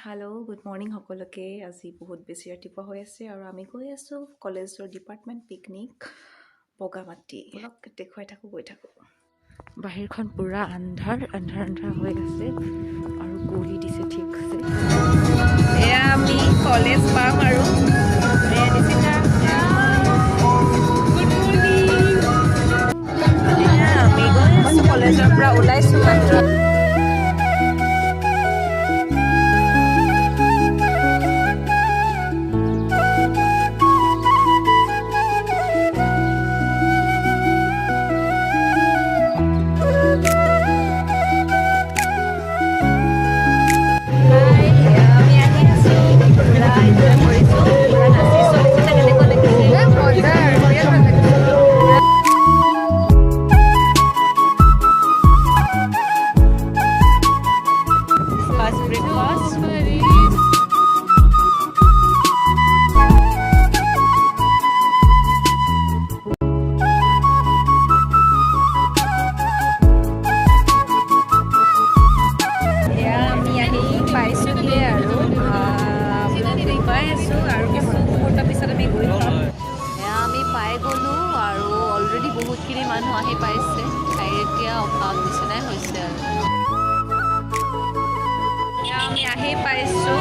Hello' good morning সকলোকে। আজি বহুত বেছি ৰাতিপুৱা হৈ আছে আৰু আমি গৈ আছোঁ কলেজৰ ডিপাৰ্টমেণ্ট পিকনিক বগামাটি। অলপ দেখুৱাই থাকোঁ, গৈ থাকোঁ। বাহিৰখন পূৰা আন্ধাৰ হৈ আছে আৰু কুঁৱলী দিছে, ঠিক আছে। এয়া আমি কলেজ পাম আৰু আমি গৈ আছোঁ, কলেজৰ পৰা ওলাইছোঁ মাত্ৰ। বহুতখিনি মানুহ আহি পাইছে, ঠাইৰ এতিয়া অভাৱ নিচিনাই হৈছে আৰু আমি আহি পাইছোঁ।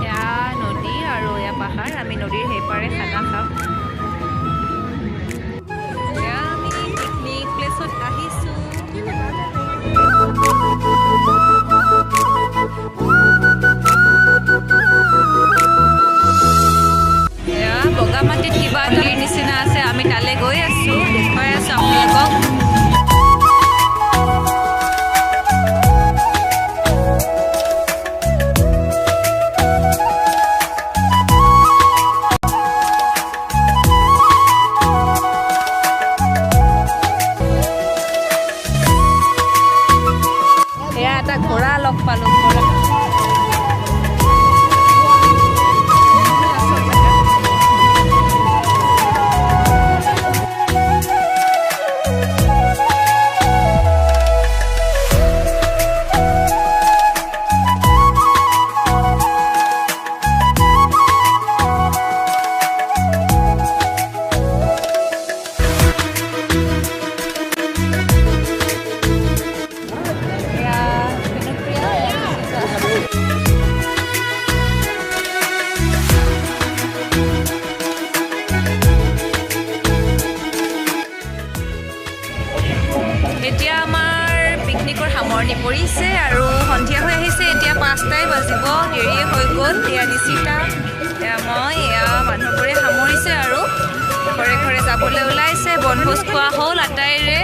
এয়া নদী আৰু এয়া পাহাৰ। আমি নদীৰ সেইপাৰে খানা খাম। এয়া আমি পিকনিক প্লেচত আহিছোঁ। এয়া বগামাটিত কিবা এটা নিচিনা আছে, আমি তালৈ গৈ আছোঁ, দেখুৱাই আছোঁ আপোনালোকক। এয়া এটা ঘোঁৰা লগ পালোঁ, ঘোঁৰা। এতিয়া আমাৰ পিকনিকৰ সামৰণি পৰিছে আৰু সন্ধিয়া হৈ আহিছে। এতিয়া 5টাই বাজিব, দেৰিয়ে হৈ গ'ল। এয়া নিচিতা, এয়া মই, এয়া মানুহবোৰে সামৰিছে আৰু ঘৰে ঘৰে যাবলৈ ওলাইছে। বনভোজ খোৱা হ'ল আটাইৰে।